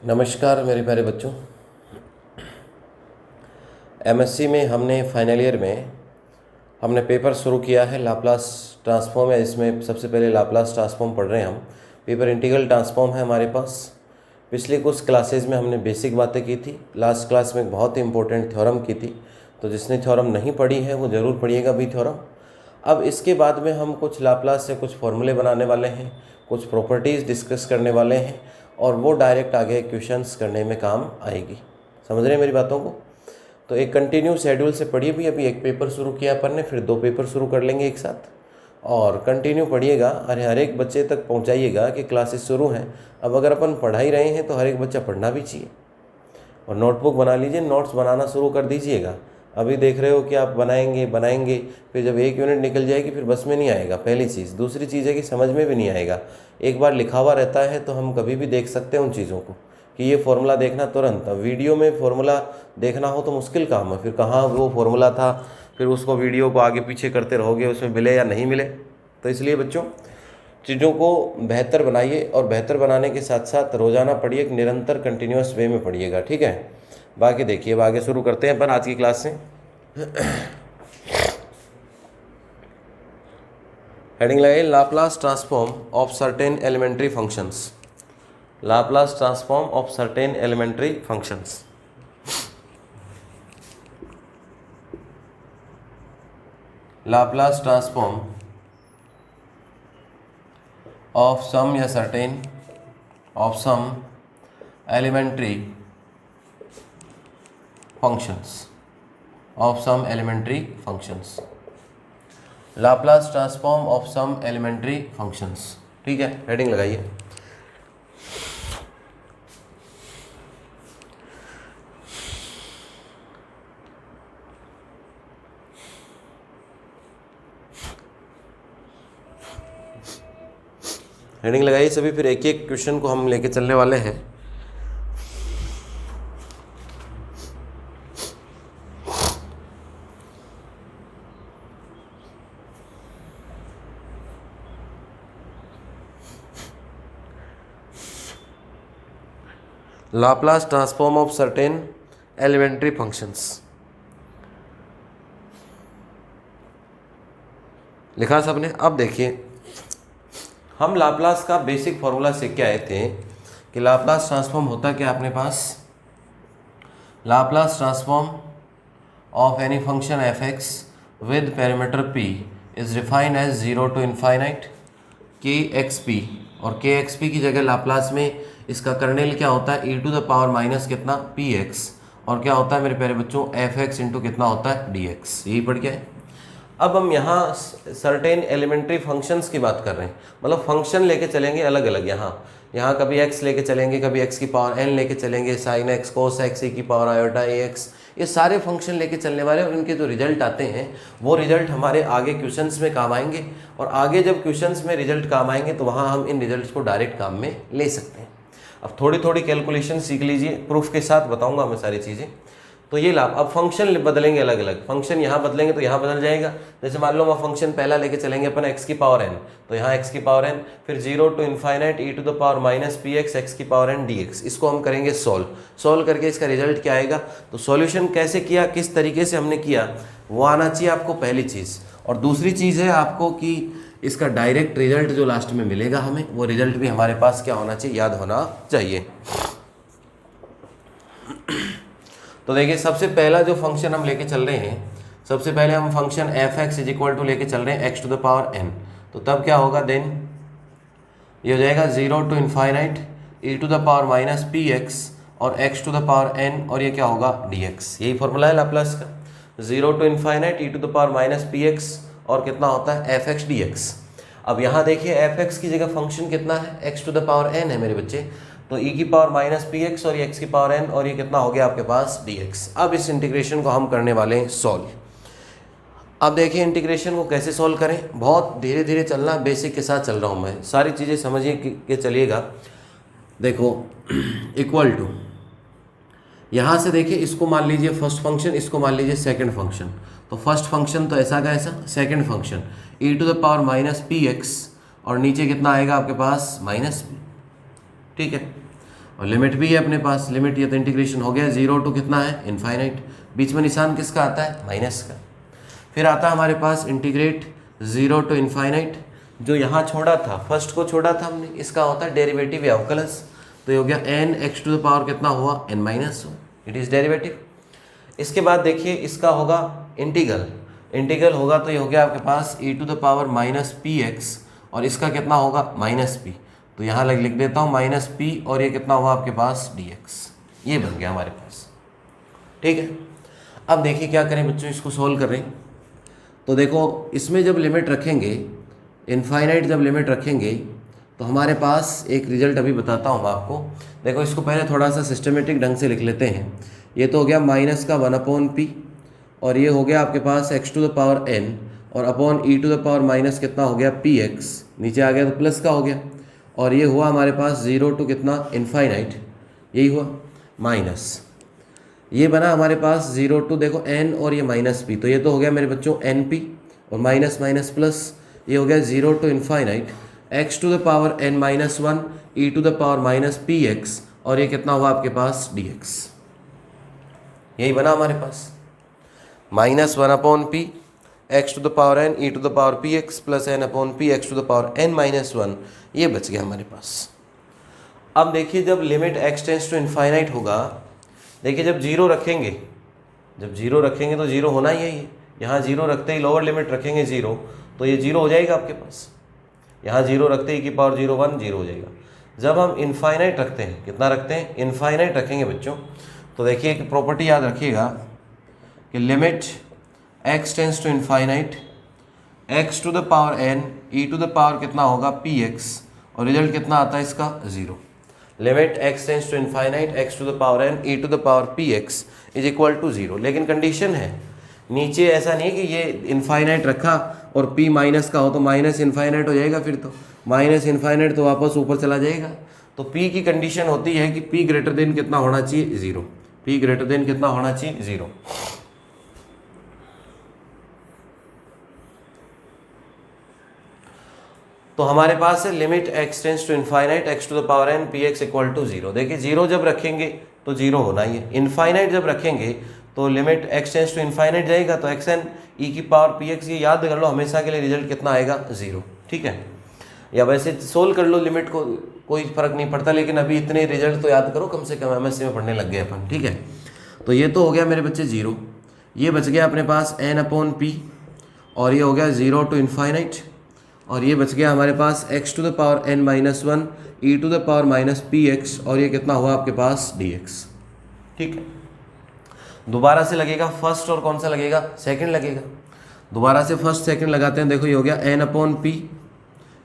नमस्कार मेरे प्यारे बच्चों। एमएससी में हमने फाइनल ईयर में हमने पेपर शुरू किया है लाप्लास ट्रांसफॉर्म है। इसमें सबसे पहले लाप्लास ट्रांसफॉर्म पढ़ रहे हैं हम। पेपर इंटीग्रल ट्रांसफॉर्म है हमारे पास। पिछली कुछ क्लासेस में हमने बेसिक बातें की थी। लास्ट क्लास में एक बहुत ही इंपॉर्टेंट थ्योरम की थी, तो जिसने थ्योरम नहीं पढ़ी है वो ज़रूर पढ़िएगा भी थ्योरम। अब इसके बाद में हम कुछ लाप्लास से कुछ फॉर्मूले बनाने वाले हैं, कुछ प्रॉपर्टीज़ डिस्कस करने वाले हैं, और वो डायरेक्ट आगे क्वेश्चंस करने में काम आएगी। समझ रहे हैं मेरी बातों को? तो एक कंटिन्यू शेड्यूल से पढ़िए भी। अभी एक पेपर शुरू किया अपन ने, फिर 2 पेपर शुरू कर लेंगे एक साथ, और कंटिन्यू पढ़िएगा। अरे हर एक बच्चे तक पहुंचाइएगा कि क्लासेस शुरू हैं। अब अगर अपन पढ़ा ही रहे हैं तो हर एक बच्चा पढ़ना भी चाहिए। और नोटबुक बना लीजिए, नोट्स बनाना शुरू कर दीजिएगा। अभी देख रहे हो कि आप बनाएंगे, फिर जब 1 यूनिट निकल जाएगी फिर बस में नहीं आएगा, पहली चीज़। दूसरी चीज़ है कि समझ में भी नहीं आएगा। एक बार लिखा हुआ रहता है तो हम कभी भी देख सकते हैं उन चीज़ों को, कि ये फार्मूला देखना तुरंत। अब वीडियो में फार्मूला देखना हो तो मुश्किल काम है, फिर कहाँ वो फार्मूला था, फिर उसको वीडियो को आगे पीछे करते रहोगे, उसमें मिले या नहीं मिले। तो इसलिए बच्चों चीज़ों को बेहतर बनाइए, और बेहतर बनाने के साथ साथ रोज़ाना पढ़िए, एक निरंतर कंटिन्यूअस वे में पढ़िएगा, ठीक है। बाकी देखिए, अब आगे शुरू करते हैं अपन आज की क्लास से। हेडिंग लगाइए, Laplace transform of certain elementary functions. Laplace transform of certain elementary functions. Laplace transform of some या certain of some elementary functions, of some elementary functions. Laplace transform of some elementary functions, ठीक है। Heading लगाइए। Heading लगाइए सभी, फिर एक एक question को हम लेके चलने वाले हैं। Laplace transform of certain elementary functions लिखा सबने। अब देखिए, हम लाप्लास का बेसिक फॉर्मूला सीख के आए थे कि लाप्लास ट्रांसफॉर्म होता क्या अपने पास। Laplace transform of any function f x with parameter p is defined as 0 to infinite के एक्स पी, और के एक्स पी की जगह लाप्लास में इसका कर्नेल क्या होता है, e to the power minus कितना पी एक्स, और क्या होता है मेरे प्यारे बच्चों एफ एक्स इंटू कितना होता है डी एक्स। यही पढ़ के आए। अब हम यहाँ सर्टेन एलिमेंट्री फंक्शंस की बात कर रहे हैं, मतलब फंक्शन लेके चलेंगे अलग अलग। यहाँ कभी x लेके चलेंगे, कभी x की पावर n लेके चलेंगे, साइन x कोस x e की पावर आयोटा ax, ये सारे फंक्शन लेके चलने वाले, और इनके जो रिजल्ट आते हैं वो रिजल्ट हमारे आगे क्वेश्चंस में काम आएंगे। और आगे जब क्वेश्चंस में रिजल्ट काम आएंगे तो वहाँ हम इन रिजल्ट्स को डायरेक्ट काम में ले सकते हैं। अब थोड़ी थोड़ी कैलकुलेशन सीख लीजिए, प्रूफ के साथ बताऊँगा मैं सारी चीज़ें। तो ये लाभ, अब फंक्शन बदलेंगे अलग अलग। फंक्शन यहाँ बदलेंगे तो यहाँ बदल जाएगा। जैसे मान लो हम फंक्शन पहला लेके चलेंगे अपन x की पावर n, तो यहाँ x की पावर n, फिर 0 to infinite e to the power minus p x x की पावर n dx। इसको हम करेंगे सॉल्व करके इसका रिजल्ट क्या आएगा। तो सॉल्यूशन कैसे किया, किस तरीके से हमने किया, वो आना चाहिए आपको, पहली चीज़। और दूसरी चीज़ है आपको कि इसका डायरेक्ट रिजल्ट जो लास्ट में मिलेगा हमें, वो रिजल्ट भी हमारे पास क्या होना चाहिए, याद होना चाहिए। तो देखिए, सबसे पहला जो फंक्शन हम लेके चल रहे हैं, सबसे पहले हम function f x is equal to लेके चल रहे हैं x to the power n। तो तब क्या होगा, देन ये हो जाएगा 0 to infinite e to the power minus p x और x to the power n, और ये क्या होगा dx। यही फॉर्मूला है लाप्लास का, 0 to infinite e to the power minus p x और कितना होता है एफ एक्स dx। अब यहाँ देखिए, एफ एक्स की जगह फंक्शन कितना है, x to the power n है मेरे बच्चे, तो e की पावर माइनस पी एक्स और ये x की पावर n, और ये कितना हो गया आपके पास dx। अब इस इंटीग्रेशन को हम करने वाले हैं सॉल्व। अब देखिए इंटीग्रेशन को कैसे सॉल्व करें, बहुत धीरे धीरे चलना, बेसिक के साथ चल रहा हूँ मैं, सारी चीज़ें समझिए कि चलिएगा। देखो इक्वल टू, यहाँ से देखिए इसको मान लीजिए फर्स्ट फंक्शन, इसको मान लीजिए सेकंड फंक्शन। तो फर्स्ट फंक्शन तो ऐसा का ऐसा, second function e to the power minus p x, और नीचे कितना आएगा आपके पास माइनस पी, ठीक है। और लिमिट भी है अपने पास, लिमिट ये तो इंटीग्रेशन हो गया 0 टू कितना है इनफाइनाइट, बीच में निशान किसका आता है माइनस का। फिर आता है हमारे पास इंटीग्रेट 0 टू इनफाइनाइट, जो यहाँ छोड़ा था फर्स्ट को छोड़ा था हमने, इसका होता है डेरिवेटिव या अवकलज, तो ये हो गया n x to the power कितना हुआ n minus 1, it is derivative. इसके बाद देखिए इसका होगा इंटीग्रल, इंटीग्रल होगा तो ये हो गया आपके पास e to the power minus p x, और इसका कितना होगा माइनस पी, तो यहाँ लिख देता हूँ माइनस पी, और ये कितना हुआ आपके पास dx, ये बन गया हमारे पास। ठीक है, अब देखिए क्या करें बच्चों, इसको सोल्व करें। तो देखो इसमें जब लिमिट रखेंगे इनफाइनाइट, जब लिमिट रखेंगे तो हमारे पास एक रिजल्ट अभी बताता हूँ मैं आपको। देखो इसको पहले थोड़ा सा सिस्टमेटिक ढंग से लिख लेते हैं। ये तो हो गया माइनस का 1/p, और ये हो गया आपके पास x to the power n, और upon e to the power minus कितना हो गया px, नीचे आ गया तो प्लस का हो गया, और ये हुआ हमारे पास 0 टू कितना इनफाइनाइट, यही हुआ माइनस, ये बना हमारे पास 0 टू देखो n और ये माइनस p, तो ये तो हो गया मेरे बच्चों np, और माइनस माइनस प्लस, ये हो गया 0 to infinite x to the power n minus 1 e to the power minus px, और ये कितना हुआ आपके पास dx, यही बना हमारे पास minus 1/p x to the power n e to the power px plus n/p x to the power n minus 1, ये बच गया हमारे पास। अब देखिए जब limit x tends to infinite होगा, देखिए जब जीरो रखेंगे, जब जीरो रखेंगे तो जीरो होना ही है, यहाँ जीरो रखते ही लोअर लिमिट रखेंगे जीरो, तो ये जीरो हो जाएगा आपके पास, यहाँ जीरो रखते ही की पावर 0 1 जीरो हो जाएगा। जब हम इनफाइनाइट रखते हैं, कितना रखते हैं इनफाइनाइट रखेंगे बच्चों, तो देखिए एक प्रॉपर्टी याद रखिएगा कि limit x tends to infinite x to the power n e to the power कितना होगा px, और रिजल्ट कितना आता है इसका 0। Limit x tends to infinite x to the power n e to the power px is equal to 0, लेकिन condition है नीचे ऐसा नहीं कि ये इनफाइनाइट रखा और p माइनस का हो तो माइनस इनफाइनाइट हो जाएगा, फिर तो माइनस इनफाइनाइट तो वापस ऊपर चला जाएगा। तो p की कंडीशन होती है कि p ग्रेटर देन कितना होना चाहिए 0, p ग्रेटर देन कितना होना चाहिए 0। तो हमारे पास है limit x tends to infinite x to the power n px equal to 0। देखिए जीरो जब रखेंगे तो जीरो होना ही है, इनफाइनाइट जब रखेंगे तो limit x tends to infinite जाएगा तो xn e की पावर px, ये याद कर लो हमेशा के लिए रिजल्ट कितना आएगा 0। ठीक है, या वैसे सोल्व कर लो लिमिट को, कोई फर्क नहीं पड़ता, लेकिन अभी इतने रिजल्ट तो याद करो, कम से कम एमएससी में पढ़ने लग गए अपन। ठीक है, तो ये तो हो गया मेरे बच्चे 0, ये बच गया अपने पास n/p, और ये हो गया 0 टू इनफाइनाइट, और ये बच गया हमारे पास x to the power n minus 1 e to the power minus px, और ये कितना हुआ आपके पास dx। ठीक है, दोबारा से लगेगा फर्स्ट, और कौन सा लगेगा सेकंड लगेगा, दोबारा से फर्स्ट सेकंड लगाते हैं। देखो ये हो गया n/p,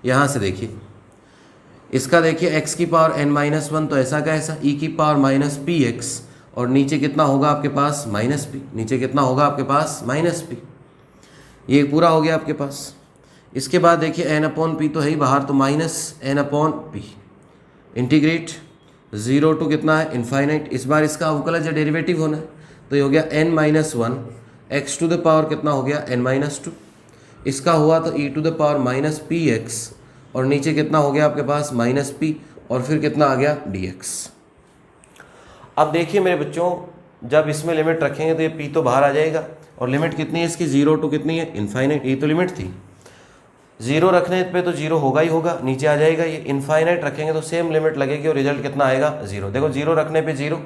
यहाँ से देखिए इसका देखिए x की पावर n माइनस 1, तो ऐसा का ऐसा e की पावर माइनस px, और नीचे कितना होगा आपके पास माइनस p, नीचे कितना होगा आपके पास माइनस p, ये पूरा हो गया आपके पास। इसके बाद देखिए n/p तो है ही बाहर, तो माइनस n/p इंटीग्रेट 0 टू कितना है इनफाइनाइट, इस बार इसका अवकलज या डेरिवेटिव होना है, तो ये हो गया n minus 1 x to the power कितना हो गया n माइनस 2, इसका हुआ तो e to the power minus px, और नीचे कितना हो गया आपके पास माइनस p, और फिर कितना आ गया dx। अब देखिए मेरे बच्चों जब इसमें लिमिट रखेंगे तो ये p तो बाहर आ जाएगा, और लिमिट कितनी है इसकी 0 टू कितनी है इनफाइनाइट, ये तो लिमिट थी, 0 रखने पे तो 0 होगा ही होगा, नीचे आ जाएगा। ये इनफाइनाइट रखेंगे तो सेम लिमिट लगेगी और रिजल्ट कितना आएगा 0। देखो 0 रखने पे 0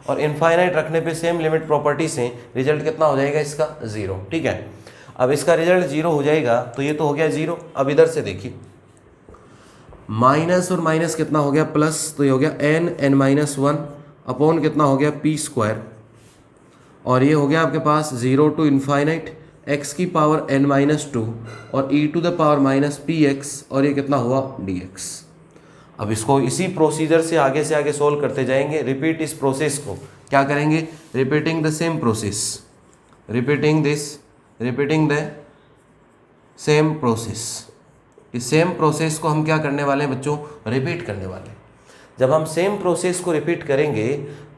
और इनफाइनाइट रखने पे सेम लिमिट प्रॉपर्टी से रिजल्ट कितना हो जाएगा इसका 0। ठीक है, अब इसका रिजल्ट 0 हो जाएगा, तो ये तो हो गया 0। अब इधर से देखिए माइनस और माइनस कितना हो गया प्लस, तो ये हो गया n माइनस 1 अपॉन कितना हो गया p स्क्वायर, और ये हो गया आपके पास 0 टू इनफाइनाइट x की पावर n माइनस 2 और e to the power minus px, और ये कितना हुआ dx। अब इसको इसी प्रोसीजर से आगे सोल्व करते जाएंगे। रिपीट इस प्रोसेस को, क्या करेंगे repeating the same process, repeating the same process. इस सेम प्रोसेस को हम क्या करने वाले हैं बच्चों, रिपीट करने वाले हैं। जब हम सेम प्रोसेस को रिपीट करेंगे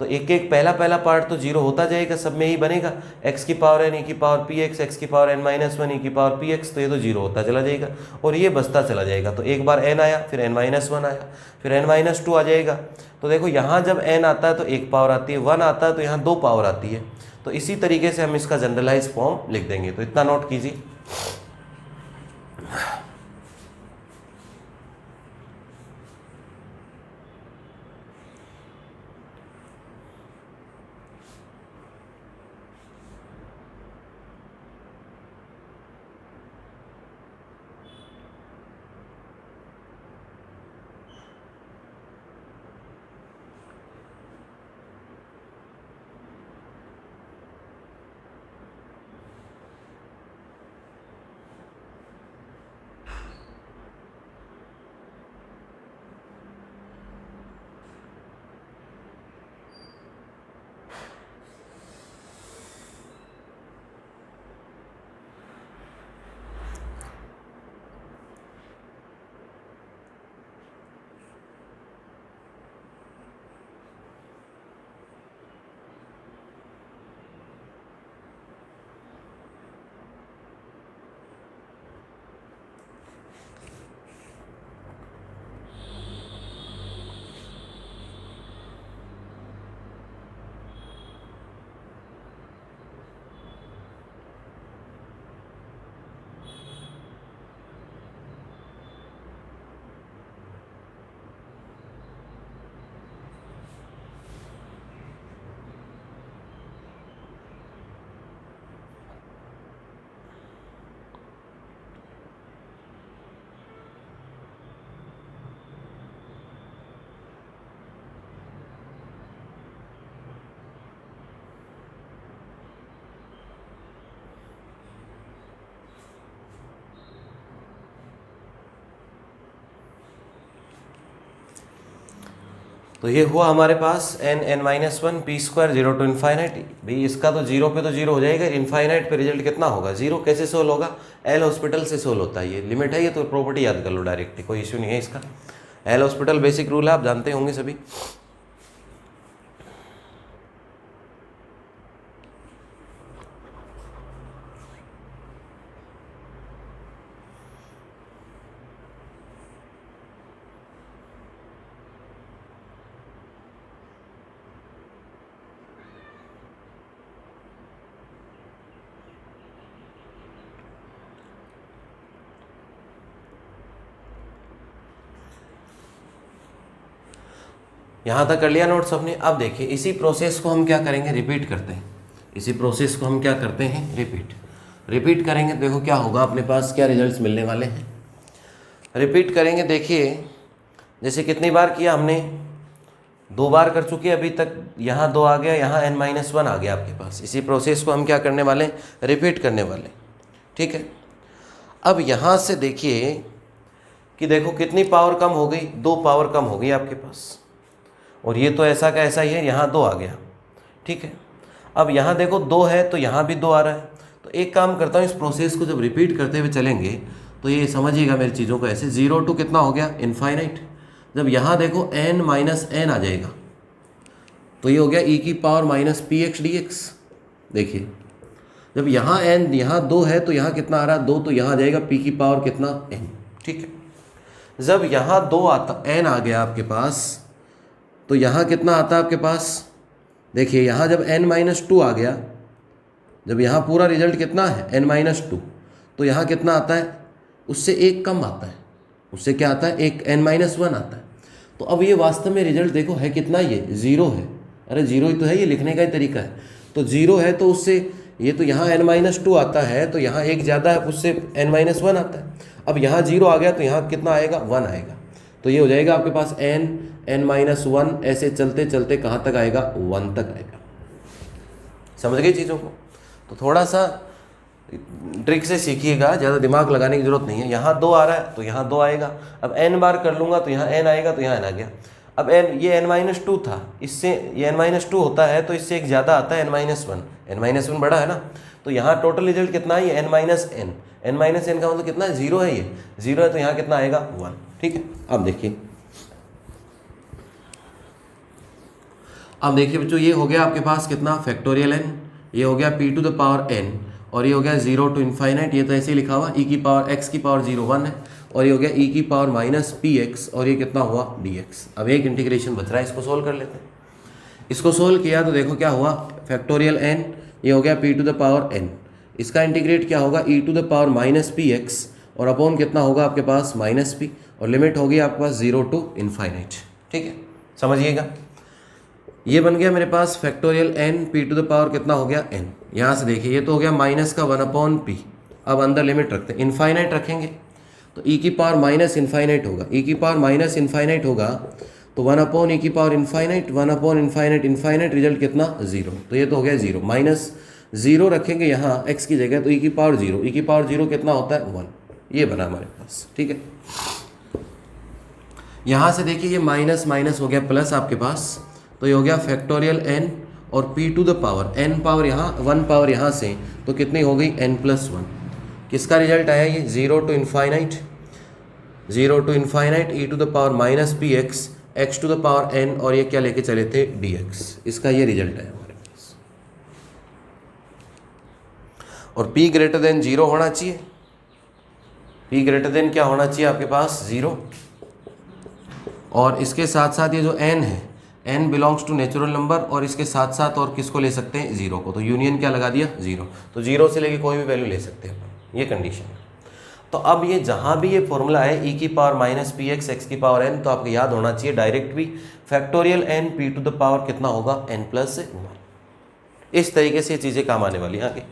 तो एक एक पहला पार्ट तो जीरो होता जाएगा, सब में ही बनेगा x की पावर n e की पावर px, x की power n minus one e की पावर px, तो ये तो जीरो होता चला जाएगा और ये बचता चला जाएगा। तो एक बार n आया, फिर n माइनस वन आया, फिर n माइनस टू आ जाएगा। तो देखो यहाँ जब n आता है तो एक पावर आती है, 1 आता है तो यहाँ 2 पावर आती है। तो इसी तरीके से हम इसका जनरलाइज फॉर्म लिख देंगे। तो इतना नोट कीजिए। तो ये हुआ हमारे पास n(n-1) p² 0 to इन्फाइनाइट। भाई इसका तो जीरो पे तो जीरो हो जाएगा, इन्फाइनाइट पे रिजल्ट कितना होगा? जीरो। कैसे सोल्व होगा? एल हॉस्पिटल से सोल्व होता है, ये लिमिट है, ये तो प्रॉपर्टी याद कर लो डायरेक्टली, कोई इशू नहीं है इसका। एल हॉस्पिटल बेसिक रूल है, आप जानते होंगे सभी। यहाँ तक कर लिया नोट सबने। अब देखिए इसी प्रोसेस को हम क्या करेंगे? रिपीट करते हैं। इसी प्रोसेस को हम क्या करते हैं? रिपीट करेंगे। देखो क्या होगा, अपने पास क्या रिजल्ट्स मिलने वाले हैं। रिपीट करेंगे, देखिए जैसे कितनी बार किया हमने? 2 बार कर चुके अभी तक। यहाँ 2 आ गया, यहाँ n-1 आ गया आपके पास। इसी प्रोसेस को हम क्या करने वाले हैं? रिपीट करने वाले। ठीक है। अब यहाँ से देखिए कि देखो कितनी पावर कम हो गई? 2 पावर कम हो गई आपके पास, और ये तो ऐसा का ऐसा ही है, यहाँ 2 आ गया। ठीक है। अब यहाँ देखो 2 है तो यहाँ भी 2 आ रहा है। तो एक काम करता हूँ, इस प्रोसेस को जब रिपीट करते हुए चलेंगे तो ये समझिएगा मेरी चीज़ों को ऐसे, 0 to कितना हो गया? इन्फाइनाइट। जब यहाँ देखो n-n आ जाएगा तो ये हो गया e की पावर -px dx। देखिए जब यहाँ n, यहाँ 2 है तो यहाँ कितना आ रहा है? 2, तो यहाँ आ जाएगा p की पावर कितना? n। ठीक है। जब यहाँ 2 आता, n आ गया आपके पास, तो यहाँ कितना आता है आपके पास? देखिए यहाँ जब n-2 आ गया, जब यहाँ पूरा रिजल्ट कितना है? n-2, तो यहाँ कितना आता है? उससे एक कम आता है। उससे क्या आता है? एक n-1 आता है। तो अब ये वास्तव में रिजल्ट देखो है कितना? ये 0 है। अरे 0 ही तो है, ये लिखने का ही तरीका है। तो 0 है तो उससे ये तो यहाँ n-2 आता है, तो यहाँ एक ज़्यादा है, उससे n-1 आता है। अब यहाँ 0 आ गया तो यहाँ कितना आएगा? 1 आएगा। तो ये हो जाएगा आपके पास n-1, ऐसे चलते चलते कहाँ तक आएगा? 1 तक आएगा। समझ गए चीज़ों को? तो थोड़ा सा ट्रिक से सीखिएगा, ज़्यादा दिमाग लगाने की जरूरत नहीं है। यहाँ 2 आ रहा है तो यहाँ 2 आएगा। अब n बार कर लूँगा तो यहाँ n आएगा, तो यहाँ n आ गया। अब ये n-2 था, इससे ये n-2 होता है तो इससे एक ज़्यादा आता है n-1। n-1 बड़ा है ना, तो यहाँ टोटल रिजल्ट कितना है? ये n-n। n-n का मतलब कितना है? 0 है। ये 0 है तो यहाँ कितना आएगा? 1। ठीक है। अब देखिए अब देखिए बच्चों, ये हो गया आपके पास कितना, फैक्टोरियल n, ये हो गया p to the power n, और ये हो गया 0 टू इन्फाइनाइट, ये तो ऐसे ही लिखा हुआ e की पावर x की पावर 0 1 है, और ये हो गया e की पावर माइनस px, और ये कितना हुआ dx। अब एक इंटीग्रेशन बच रहा है, इसको सोल्व कर लेते हैं। इसको सोल्व किया तो देखो क्या हुआ, फैक्टोरियल n, ये हो गया p to the power n, इसका इंटीग्रेट क्या होगा e to the power minus px, और अपॉन कितना होगा आपके पास माइनस p, और लिमिट होगी आपके पास 0 टू इन्फाइनाइट। ठीक है, समझिएगा। ये बन गया मेरे पास factorial n p to the power कितना हो गया n। यहाँ से देखिए ये तो हो गया माइनस का 1 अपॉन p। अब अंदर लिमिट रखते हैं, इन्फाइनाइट रखेंगे तो e की पावर माइनस इन्फाइनाइट होगा, e की पावर माइनस इन्फाइनाइट होगा तो 1 अपॉन e की power infinite, 1 upon infinite infinite, result कितना 0। तो ये तो हो गया 0, माइनस 0 रखेंगे यहाँ x की जगह तो e की पावर 0, e की पावर 0 कितना होता है 1, ये बना हमारे पास। ठीक है, यहाँ से देखिए ये माइनस माइनस हो गया प्लस आपके पास, तो ये हो गया फैक्टोरियल n और p to the power n power यहाँ 1 पावर यहाँ से, तो कितनी हो गई n प्लस 1। किसका रिजल्ट आया ये 0 to infinite, 0 to infinite e to the power minus p x, x to the power n, और ये क्या लेके चले थे dx। इसका ये रिजल्ट है हमारे पास। और p ग्रेटर देन 0 होना चाहिए, p ग्रेटर देन क्या होना चाहिए आपके पास 0, और इसके साथ साथ ये जो n है, n belongs to natural number, और इसके साथ साथ और किसको ले सकते हैं 0 को, तो यूनियन क्या लगा दिया 0, तो 0 से लेके कोई भी वैल्यू ले सकते हैं, ये कंडीशन है। तो अब ये जहाँ भी ये फॉर्मूला है e की power minus p x, x की पावर n, तो आपको याद होना चाहिए डायरेक्ट भी factorial n p to the power कितना होगा n प्लस 1। इस तरीके से ये चीज़ें काम आने वाली हैं आगे।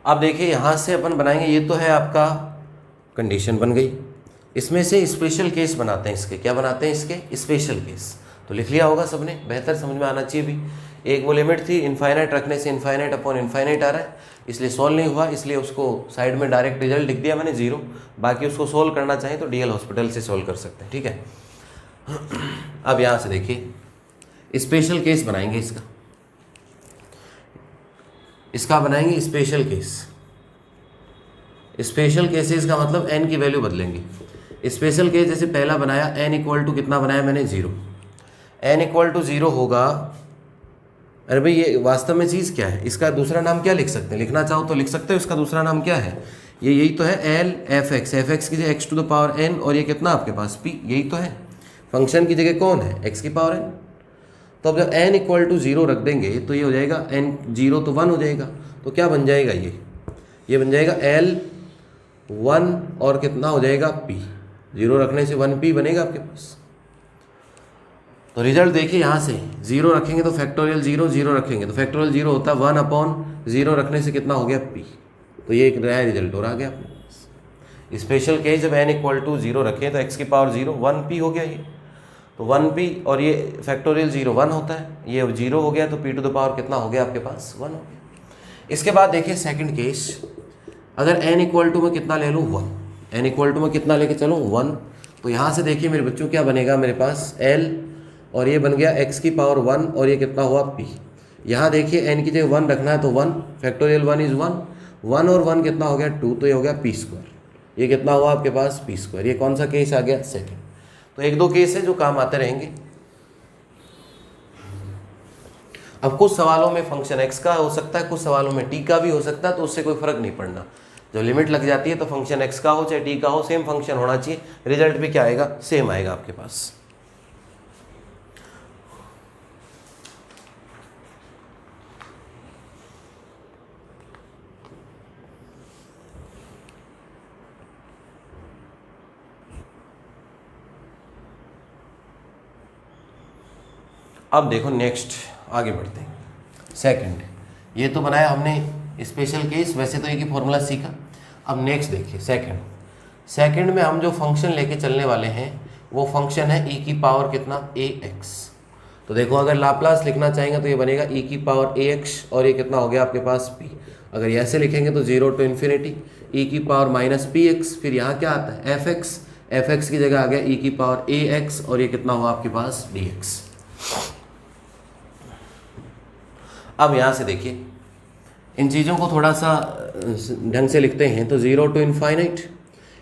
अब देखिए यहाँ से अपन बनाएंगे, ये तो है आपका कंडीशन बन गई, इसमें से स्पेशल केस बनाते हैं इसके, क्या बनाते हैं इसके स्पेशल केस। तो लिख लिया होगा सबने, बेहतर समझ में आना चाहिए भी। एक वो लिमिट थी, इन्फाइनाइट रखने से इन्फाइनाइट अपॉन इन्फाइनाइट आ रहा है, इसलिए सोल्व नहीं हुआ, इसलिए उसको साइड में डायरेक्ट रिजल्ट लिख दिया मैंने 0। बाकी उसको सोल्व करना चाहें तो DL हॉस्पिटल से सोल्व कर सकते हैं। ठीक है, अब यहाँ से देखिए स्पेशल केस बनाएंगे इसका बनाएंगे स्पेशल केस। स्पेशल केसेस का मतलब n की वैल्यू बदलेंगे। स्पेशल केस जैसे पहला बनाया n इक्वल टू कितना बनाया मैंने 0, n इक्वल टू 0 होगा। अरे भाई ये वास्तव में चीज़ क्या है, इसका दूसरा नाम क्या लिख सकते हैं, लिखना चाहो तो लिख सकते हो, इसका दूसरा नाम क्या है, ये यही तो है l एफ एक्स की जगह x to the power n, और ये कितना आपके पास p, यही तो है। फंक्शन की जगह कौन है x की पावर n। तो अब जब n इक्वल टू 0 रख देंगे तो ये हो जाएगा n 0 तो 1 हो जाएगा, तो क्या बन जाएगा ये बन जाएगा l 1 और कितना हो जाएगा p, 0 रखने से 1p बनेगा आपके पास। तो रिजल्ट देखिए यहाँ से 0 रखेंगे तो फैक्टोरियल 0, 0 रखेंगे तो फैक्टोरियल 0 होता है, 1 अपॉन 0 रखने से कितना हो गया p। तो ये एक नया रिजल्ट हो रहा गया अपने पास। स्पेशल केस जब n इक्वल टू 0 रखें तो x की पावर 0 1p हो गया ये, तो 1p, और ये फैक्टोरियल 0 1 होता है, ये 0 हो गया तो p टू द पावर कितना हो गया आपके पास 1 हो गया। इसके बाद देखिए सेकंड केस, अगर n इक्वल टू में कितना ले लूँ 1, n इक्वल टू में कितना लेके चलूँ 1, तो यहाँ से देखिए मेरे बच्चों क्या बनेगा मेरे पास l, और ये बन गया x की पावर 1, और ये कितना हुआ p। यहाँ देखिए n की जगह 1 रखना है तो 1, फैक्टोरियल 1 इज़ 1, 1 और 1 कितना हो गया 2, तो ये हो गया p स्क्वायर, ये कितना हुआ आपके पास p स्क्वायर। ये कौन सा केस आ गया सेकंड। तो एक दो केस है जो काम आते रहेंगे। अब कुछ सवालों में फंक्शन x का हो सकता है, कुछ सवालों में t का भी हो सकता है, तो उससे कोई फर्क नहीं पड़ना। जब लिमिट लग जाती है तो फंक्शन x का हो चाहे t का हो, सेम फंक्शन होना चाहिए, रिजल्ट भी क्या आएगा सेम आएगा आपके पास। अब देखो नेक्स्ट आगे बढ़ते हैं। सेकंड, ये तो बनाया हमने स्पेशल केस, वैसे तो एक ही फॉर्मूला सीखा। अब नेक्स्ट देखिए सेकंड में हम जो फंक्शन लेके चलने वाले हैं वो फंक्शन है e की पावर कितना ax। तो देखो अगर लाप्लास लिखना चाहेंगे तो ये बनेगा e की पावर ax और ये कितना हो गया आपके पास p। अगर ये ऐसे लिखेंगे तो 0 टू इन्फिनिटी e की पावर माइनस px, फिर यहाँ क्या आता है fx की जगह आ गया e की पावर ax और ये कितना हुआ आपके पास dx। अब यहाँ से देखिए इन चीज़ों को थोड़ा सा ढंग से लिखते हैं तो 0 टू इनफाइनाइट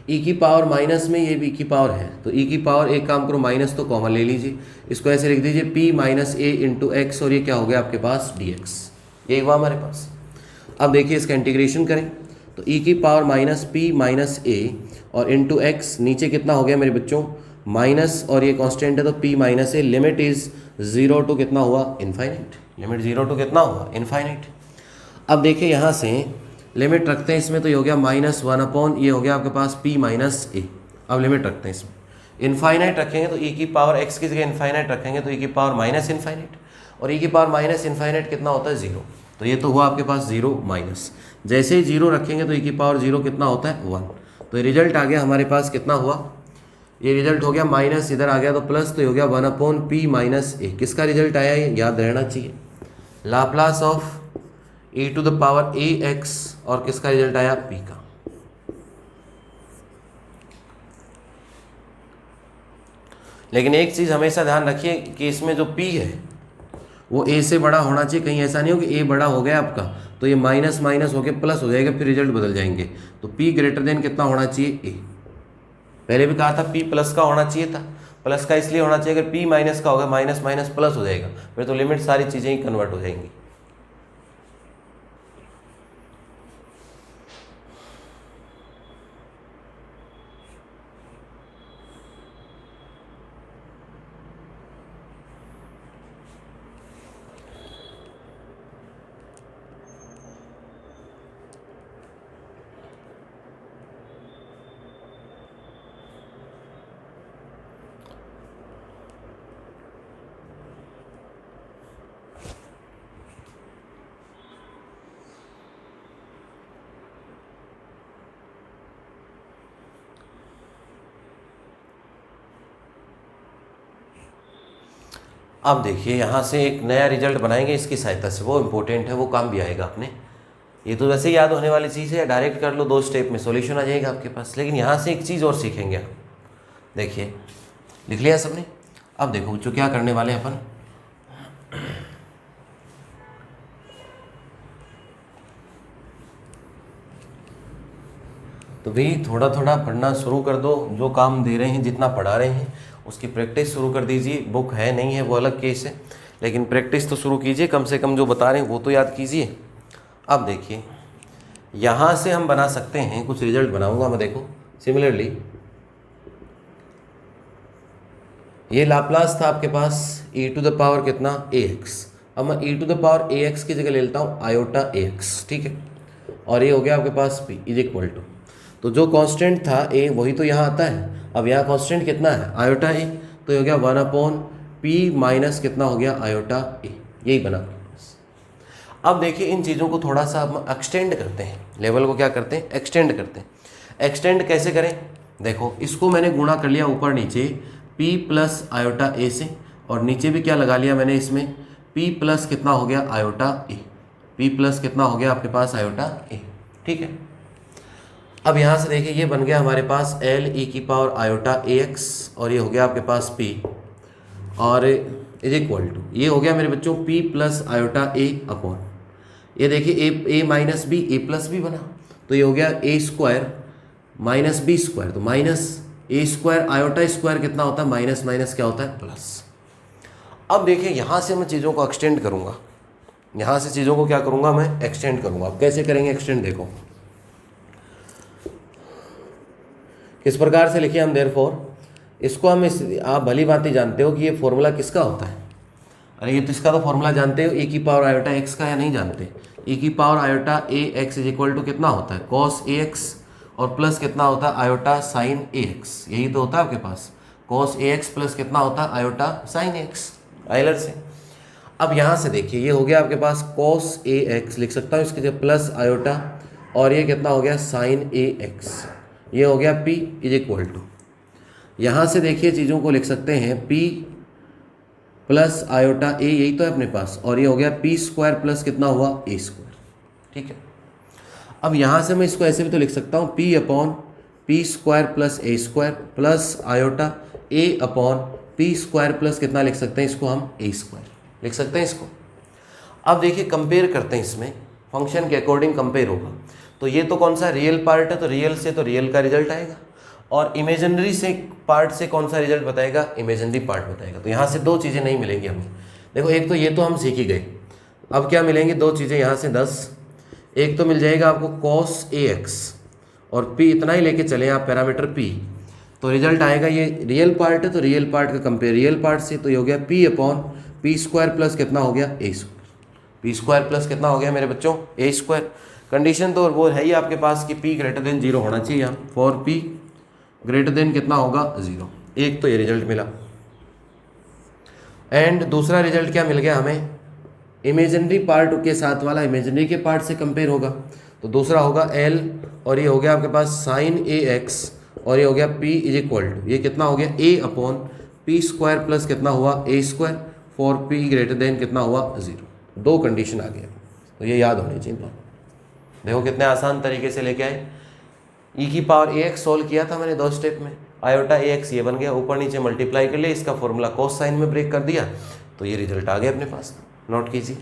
e की पावर माइनस में ये भी की पावर है तो e की पावर एक काम करो माइनस तो कॉमन ले लीजिए, इसको ऐसे लिख दीजिए p माइनस ए इंटू एक्स और ये क्या हो गया आपके पास dx। ये हुआ हमारे पास। अब देखिए इसका इंटीग्रेशन करें तो e की पावर माइनस पी माइनस ए और इंटू एक्स, नीचे कितना हो गया मेरे बच्चों माइनस और ये कांस्टेंट है तो p minus a, limit is 0 to कितना हुआ इनफाइनाइट, लिमिट 0 टू कितना हुआ इनफाइनाइट। अब देखिए यहाँ से लिमिट रखते हैं इसमें तो ये हो गया -1 अपॉन ये हो गया आपके पास p माइनस ए। अब लिमिट रखते हैं इसमें, इनफाइनाइट रखेंगे तो e की पावर x की जगह इनफाइनाइट रखेंगे तो e की पावर माइनस इनफाइनाइट और e की पावर माइनस इनफाइनाइट कितना होता है 0। तो ये तो हुआ आपके पास 0 माइनस, जैसे ही 0 रखेंगे तो e की पावर 0 कितना होता है 1। तो ये रिजल्ट आ गया हमारे पास कितना हुआ, ये रिजल्ट हो गया माइनस, इधर आ गया तो प्लस, तो ये हो गया 1 अपॉन p माइनस ए। किसका रिजल्ट आया ये याद रहना चाहिए, Laplace of e to the power ax और किसका रिजल्ट आया p का। लेकिन एक चीज़ हमेशा ध्यान रखिए कि इसमें जो p है वो a से बड़ा होना चाहिए, कहीं ऐसा नहीं हो कि a बड़ा हो गया आपका तो ये माइनस माइनस होके प्लस हो जाएगा फिर रिजल्ट बदल जाएंगे। तो p ग्रेटर देन कितना होना चाहिए a। पहले भी कहा था p प्लस का होना चाहिए था, प्लस का इसलिए होना चाहिए अगर p माइनस का होगा माइनस माइनस प्लस हो जाएगा फिर तो लिमिट सारी चीज़ें ही कन्वर्ट हो जाएंगी। अब देखिए यहाँ से एक नया रिजल्ट बनाएंगे इसकी सहायता से, वो इम्पोर्टेंट है, वो काम भी आएगा अपने। ये तो वैसे ही याद होने वाली चीज़ है, डायरेक्ट कर लो 2 स्टेप में सॉल्यूशन आ जाएगा आपके पास। लेकिन यहाँ से एक चीज़ और सीखेंगे आप, देखिए लिख लिया सबने। अब देखो जो क्या करने वाले हैं अपन, तो भाई थोड़ा थोड़ा पढ़ना शुरू कर दो, जो काम दे रहे हैं जितना पढ़ा रहे हैं उसकी प्रैक्टिस शुरू कर दीजिए। बुक है नहीं है वो अलग केस है, लेकिन प्रैक्टिस तो शुरू कीजिए, कम से कम जो बता रहे हैं वो तो याद कीजिए। अब देखिए यहाँ से हम बना सकते हैं, कुछ रिजल्ट बनाऊंगा मैं, देखो सिमिलरली ये लाप्लास था आपके पास e टू द पावर कितना ax। अब मैं e to the power ax की जगह ले लेता हूँ आयोटा ax, ठीक है, और ये हो गया आपके पास p इज इक्वल टू, तो जो कांस्टेंट था a वही तो यहाँ आता है। अब यहाँ कांस्टेंट कितना है आयोटा a, तो ये हो गया 1 अपॉन p माइनस कितना हो गया आयोटा a, यही बना। अब देखिए इन चीज़ों को थोड़ा सा हम एक्सटेंड करते हैं, लेवल को क्या करते हैं एक्सटेंड करते हैं। एक्सटेंड कैसे करें, देखो इसको मैंने गुणा कर लिया ऊपर नीचे p प्लस आयोटा a से, और नीचे भी क्या लगा लिया मैंने इसमें p प्लस कितना हो गया आयोटा a, p प्लस कितना हो गया आपके पास आयोटा a, ठीक है। अब यहाँ से देखिए ये बन गया हमारे पास l e की पावर आयोटा ax और ये हो गया आपके पास p और इज इक्वल टू, ये हो गया मेरे बच्चों p plus iota a upon, ये देखिए a minus b a plus b बना, तो ये हो गया a square minus b square, तो minus a square iota square कितना होता है माइनस माइनस क्या होता है प्लस। अब देखिए यहाँ से मैं चीज़ों को एक्सटेंड करूँगा, यहाँ से चीज़ों को क्या करूँगा मैं एक्सटेंड करूँगा। अब कैसे करेंगे एक्सटेंड, देखो किस प्रकार से लिखिए हम, देयरफॉर इसको हम आप भली भांति जानते हो कि ये फॉर्मूला किसका होता है। अरे ये तो इसका तो फॉर्मूला जानते हो, e की पावर आयोटा x का, या नहीं जानते। e की power iota a x is equal to कितना होता है cos ax और प्लस कितना होता है आयोटा साइन ax, यही तो होता है आपके पास cos ax प्लस कितना होता है आयोटा साइन ax आयलर से। अब यहाँ से देखिए ये हो गया आपके पास cos ax, लिख सकता हूँ इसके जगह प्लस आयोटा, और ये कितना हो गया साइन ax, ये हो गया p इज इक्वल टू, यहाँ से देखिए चीज़ों को लिख सकते हैं p प्लस आयोटा a, यही तो है अपने पास, और ये हो गया p स्क्वायर प्लस कितना हुआ a स्क्वायर। ठीक है, अब यहाँ से मैं इसको ऐसे भी तो लिख सकता हूँ p upon P square plus a square plus iota a upon P square plus कितना लिख सकते हैं इसको हम a स्क्वायर लिख सकते हैं इसको। अब देखिए कंपेयर करते हैं, इसमें फंक्शन के अकॉर्डिंग कंपेयर होगा। तो ये तो कौन सा रियल पार्ट है, तो रियल से तो रियल का रिजल्ट आएगा, और इमेजिनरी से पार्ट से कौन सा रिजल्ट बताएगा, इमेजिनरी पार्ट बताएगा। तो यहाँ से दो चीज़ें नहीं मिलेंगी हमें। देखो एक तो ये तो हम सीख ही गए, अब क्या मिलेंगे दो चीज़ें यहाँ से 10। एक तो मिल जाएगा आपको कॉस ax और p इतना ही लेके चले आप पैरामीटर p, तो रिजल्ट आएगा ये रियल पार्ट है तो रियल पार्ट का कंपेयर रियल पार्ट से, तो ये हो गया p upon P square plus कितना हो गया a square. P square plus कितना हो गया मेरे बच्चों a स्क्वायर। कंडीशन तो वो है ही आपके पास कि p ग्रेटर देन 0 होना चाहिए यहाँ, फॉर p ग्रेटर देन कितना होगा 0। एक तो ये रिजल्ट मिला, एंड दूसरा रिजल्ट क्या मिल गया हमें, इमेजिनरी पार्ट के साथ वाला इमेजिनरी के पार्ट से कंपेयर होगा। तो दूसरा होगा L और ये हो गया आपके पास साइन ax और ये हो गया p इज इक्वल टू ये कितना हो गया a upon P square plus कितना हुआ a square for p greater than कितना हुआ 0। दो कंडीशन आ गया, तो ये याद होनी चाहिए। देखो कितने आसान तरीके से लेके आए। e की पावर ax सोल्व किया था मैंने 2 स्टेप में, आयोटा ax ये बन गया, ऊपर नीचे मल्टीप्लाई कर लिया, इसका फॉर्मूला कोस साइन में ब्रेक कर दिया, तो ये रिजल्ट आ गया अपने पास। नोट कीजिए।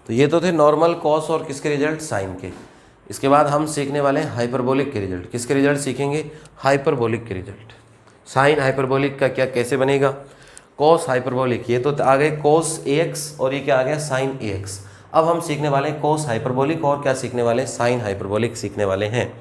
तो ये तो थे नॉर्मल कॉस और किसके रिजल्ट, साइन के। इसके बाद हम सीखने वाले हैं हाइपरबोलिक के रिजल्ट। किसके रिजल्ट सीखेंगे, हाइपरबोलिक के रिजल्ट। साइन हाइपरबोलिक का क्या कैसे बनेगा, कॉस हाइपरबोलिक, ये तो आ गए कॉस ax और ये क्या आ गया साइन ax। अब हम सीखने वाले हैं कॉस हाइपरबोलिक और क्या सीखने वाले हैं, साइन हाइपरबोलिक सीखने वाले हैं।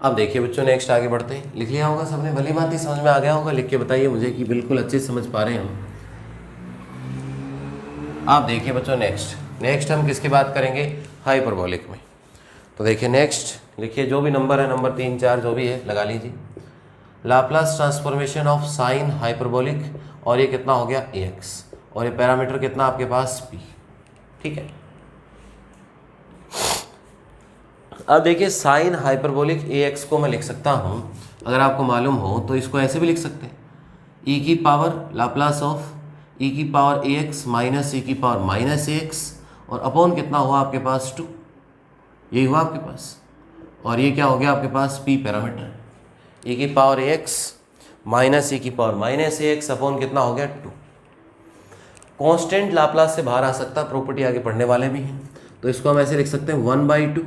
अब देखिए बच्चों नेक्स्ट आगे बढ़ते हैं। लिख लिया होगा सबने, भली भांति समझ में आ गया होगा, लिख के बताइए मुझे कि बिल्कुल अच्छे से समझ पा रहे हैं हम। आप देखिए बच्चों नेक्स्ट हम किसकी बात करेंगे, हाइपरबोलिक में। तो देखिए नेक्स्ट लिखिए, जो भी नंबर है, नंबर 3 4 जो भी है लगा लीजिए। Laplace transformation of sine hyperbolic, और ये कितना हो गया ax, और ये पैरामीटर कितना आपके पास p। ठीक है, अब देखिए साइन हाइपरबोलिक ax को मैं लिख सकता हूँ, अगर आपको मालूम हो तो इसको ऐसे भी लिख सकते हैं, e की पावर लाप्लास ऑफ e की पावर ax माइनस e की पावर माइनस ax, और अपॉन कितना हुआ आपके पास 2, यही हुआ आपके पास, और ये क्या हो गया आपके पास p पैरामीटर, e की पावर ax माइनस e की पावर माइनस ax अपॉन कितना हो गया 2। कांस्टेंट लाप्लास से बाहर आ सकता, प्रॉपर्टी आगे पढ़ने वाले भी हैं, तो इसको हम ऐसे लिख सकते हैं 1/2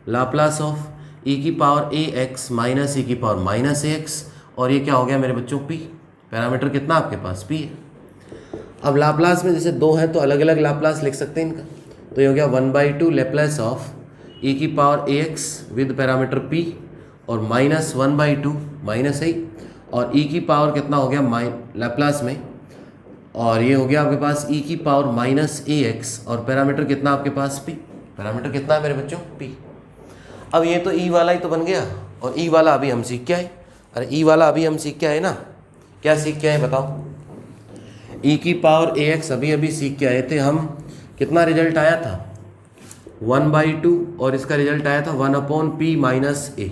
लाप्लास ऑफ e की पावर ax माइनस e की पावर माइनस ax, और ये क्या हो गया मेरे बच्चों p, पैरामीटर कितना आपके पास p है। अब लाप्लास में जैसे दो हैं तो अलग अलग लाप्लास लिख सकते हैं इनका, तो ये हो गया 1/2 लैप्लास ऑफ e की power ax with parameter p, और माइनस 1/2 माइनस है, और e की पावर कितना हो गया लैप्लास में, और ये हो गया आपके पास e की पावर माइनस ax, और पैरामीटर कितना आपके पास p, पैरामीटर कितना है मेरे बच्चों p। अब ये तो e वाला ही तो बन गया, और e वाला अभी हम सीख के आए, अरे e वाला अभी हम सीख के आए ना, क्या सीख के आए बताओ, e की पावर ax अभी अभी सीख के आए थे हम। कितना रिजल्ट आया था 1/2, और इसका रिजल्ट आया था 1/p minus a,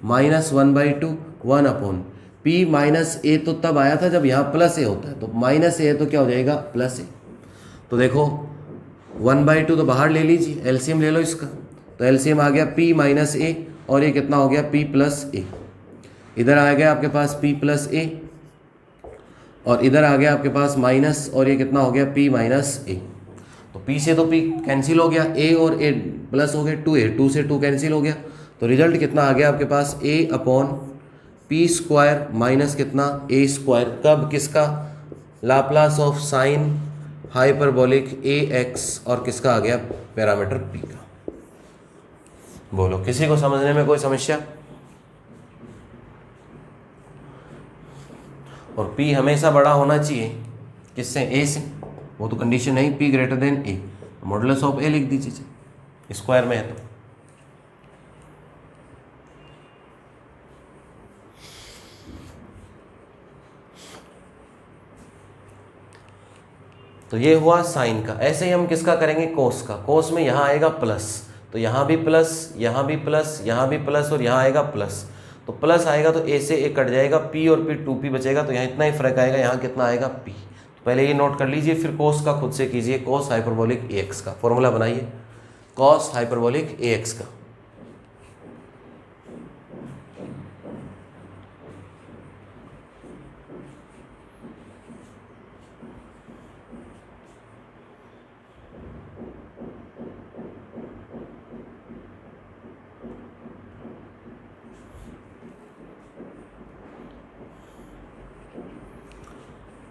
minus 1/2 1/, p minus a तो तब आया था जब यहाँ प्लस a होता है, तो माइनस a है तो क्या हो जाएगा प्लस a। तो देखो 1/2 तो बाहर ले लीजिए, एलसीएम ले लो इसका, तो एलसीएम आ गया p माइनस a, और ये कितना हो गया p प्लस a, इधर आ गया आपके पास p प्लस a, और इधर आ गया आपके पास माइनस, और ये कितना हो गया p माइनस a। तो p से तो p कैंसिल हो गया, a और a प्लस हो गए 2a, 2 से 2 कैंसिल हो गया, तो रिजल्ट कितना आ गया आपके पास a upon P square minus कितना a स्क्वायर, कब किसका, Laplace of sine hyperbolic ax और किसका आ गया पैरामीटर p का। बोलो किसी को समझने में कोई समस्या? और p हमेशा बड़ा होना चाहिए किससे, a से, वो तो कंडीशन है p greater than a, modulus of a लिख दीजिए, स्क्वायर में है तो ये हुआ साइन का। ऐसे ही हम किसका करेंगे, कोस का। कोस में यहाँ आएगा प्लस, तो यहाँ भी प्लस, यहाँ भी प्लस, यहाँ भी प्लस और यहाँ आएगा प्लस, तो प्लस आएगा तो ए से ए कट जाएगा, पी और पी 2p बचेगा, तो यहाँ इतना ही फर्क आएगा, यहाँ कितना आएगा p। तो पहले ये नोट कर लीजिए, फिर कोस का खुद से कीजिए, कोस हाइपरबोलिक ax का फॉर्मूला बनाइए, कोस हाइपरबोलिक ax का।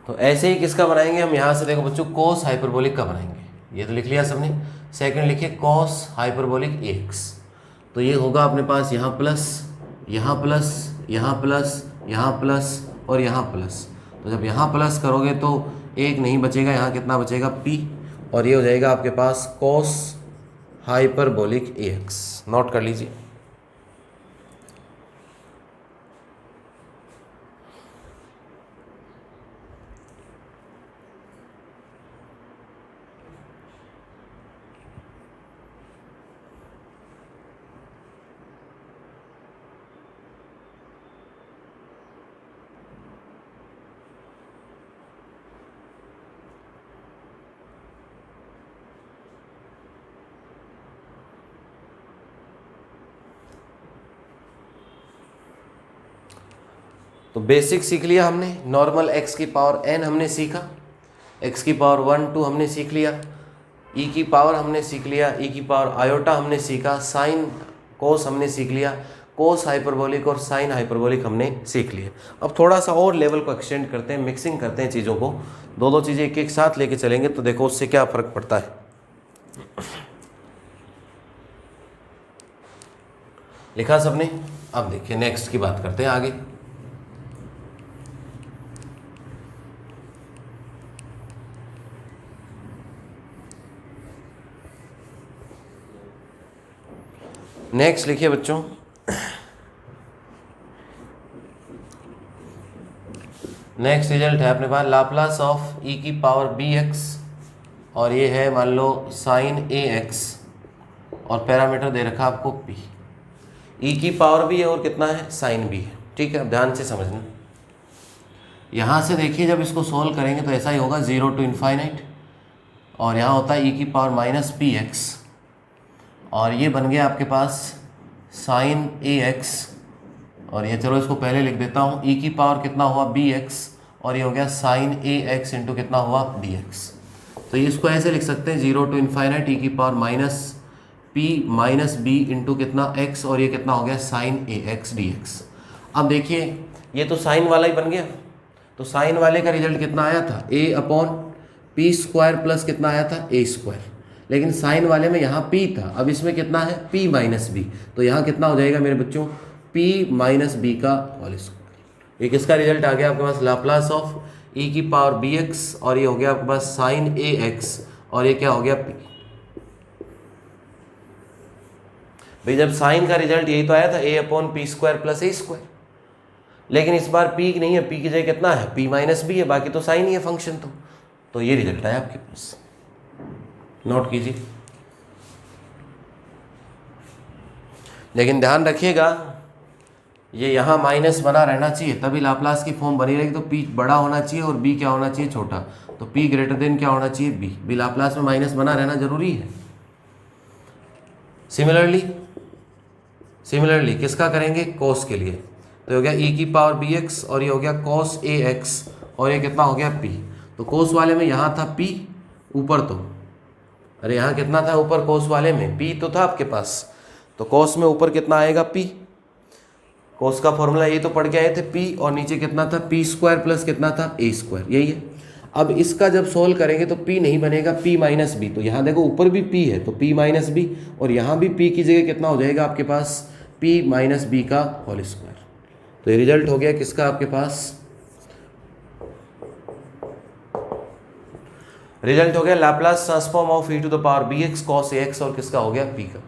तो ऐसे ही किसका बनाएंगे हम, यहाँ से देखो बच्चों कोस हाइपरबोलिक का बनाएंगे, ये तो लिख लिया सबने। सेकंड लिखिए कोस हाइपरबोलिक ax, तो ये होगा अपने पास यहाँ प्लस, यहाँ प्लस, यहाँ प्लस, यहाँ प्लस और यहाँ प्लस, तो जब यहाँ प्लस करोगे तो एक नहीं बचेगा, यहाँ कितना बचेगा p, और ये हो जाएगा आपके पास कोस हाइपरबोलिक ax। नोट कर लीजिए। तो बेसिक सीख लिया हमने, नॉर्मल x की पावर n हमने सीखा, x की पावर 1 2 हमने सीख लिया, e की पावर हमने सीख लिया, e की पावर आयोटा हमने सीखा, साइन कोस हमने सीख लिया, कोस हाइपरबोलिक और साइन हाइपरबोलिक हमने सीख लिए। अब थोड़ा सा और लेवल को एक्सटेंड करते हैं, मिक्सिंग करते हैं चीज़ों को, दो दो चीज़ें एक एक साथ लेके चलेंगे तो देखो उससे क्या फ़र्क पड़ता है। लिखा सबने? अब देखिए नेक्स्ट की बात करते हैं आगे। नेक्स्ट लिखिए बच्चों, नेक्स्ट रिजल्ट है अपने पास लाप्लास ऑफ e की पावर bx, और ये है मान लो साइन ax, और पैरामीटर दे रखा आपको p। e की पावर भी है और कितना है, साइन भी है। ठीक है, अब ध्यान से समझना। यहाँ से देखिए जब इसको सोल्व करेंगे तो ऐसा ही होगा 0 to ∞, और यहाँ होता है e की पावर माइनस px, और ये बन गया आपके पास साइन ax, और ये चलो इसको पहले लिख देता हूँ, e की पावर कितना हुआ bx, और ये हो गया साइन ax इंटू कितना हुआ dx। तो इसको ऐसे लिख सकते हैं 0 to ∞ e की power minus p minus b into कितना x, और ये कितना हो गया साइन ax dx। अब देखिए ये तो साइन वाला ही बन गया, तो साइन वाले का रिजल्ट कितना आया था, a upon P square plus कितना आया था a स्क्वायर, लेकिन साइन वाले में यहाँ p था, अब इसमें कितना है p माइनस बी, तो यहाँ कितना हो जाएगा मेरे बच्चों p माइनस बी का होल स्क्वायर। ये किसका रिजल्ट आ गया आपके पास, लाप्लास ऑफ e की पावर bx, और ये हो गया आपके पास साइन ax, और ये क्या हो गया p। भाई जब साइन का रिजल्ट यही तो आया था a upon P square plus a square, लेकिन इस बार p नहीं है, p की जगह कितना है p माइनस बी है, बाकी तो साइन ही है फंक्शन, तो ये रिजल्ट आया आपके पास। नोट कीजिए, लेकिन ध्यान रखिएगा ये यहाँ माइनस बना रहना चाहिए, तभी लाप्लास की फॉर्म बनी रहेगी। तो p बड़ा होना चाहिए और b क्या होना चाहिए, छोटा, तो p ग्रेटर देन क्या होना चाहिए b लाप्लास में माइनस बना रहना जरूरी है। सिमिलरली किसका करेंगे, कोस के लिए, तो हो गया e की पावर bx, और ये हो गया cos ax, और ये कितना हो गया p। तो कोस वाले में यहाँ था p ऊपर, तो अरे यहाँ कितना था ऊपर कोस वाले में, पी तो था आपके पास, तो कोस में ऊपर कितना आएगा पी, कोस का फॉर्मूला ये तो पढ़ के आए थे पी, और नीचे कितना था पी स्क्वायर प्लस कितना था ए स्क्वायर, यही है। अब इसका जब सोल्व करेंगे तो पी नहीं बनेगा, पी माइनस बी, तो यहाँ देखो ऊपर भी पी है तो पी माइनस बी, और यहाँ भी पी की जगह कितना हो जाएगा आपके पास पी माइनस बी का होल स्क्वायर। तो ये रिजल्ट हो गया किसका आपके पास, रिजल्ट हो गया Laplace transform of e to the power b x cos a x, और किसका हो गया पी का।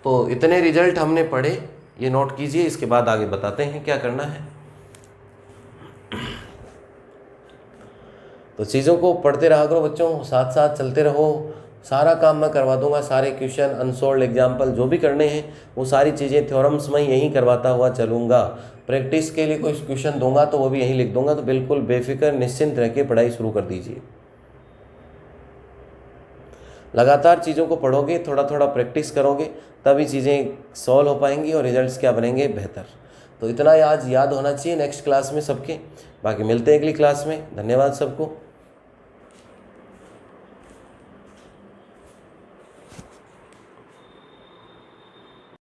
तो इतने रिजल्ट हमने पढ़े, ये नोट कीजिए, इसके बाद आगे बताते हैं क्या करना है। तो चीज़ों को पढ़ते रहा करो बच्चों, साथ साथ चलते रहो, सारा काम मैं करवा दूंगा, सारे क्वेश्चन अनसोल्ड एग्जाम्पल जो भी करने हैं वो सारी चीज़ें थ्योरम्स में यहीं करवाता हुआ चलूँगा। प्रैक्टिस के लिए कोई क्वेश्चन दूंगा तो वो भी यहीं लिख दूंगा, तो बिल्कुल बेफिक्र निश्चिंत रह के पढ़ाई शुरू कर दीजिए। लगातार चीज़ों को पढ़ोगे, थोड़ा थोड़ा प्रैक्टिस करोगे, तभी चीज़ें सॉल्व हो पाएंगी और रिजल्ट्स क्या बनेंगे, बेहतर। तो इतना आज याद होना चाहिए नेक्स्ट क्लास में सबके। बाकी मिलते हैं अगली क्लास में, धन्यवाद सबको।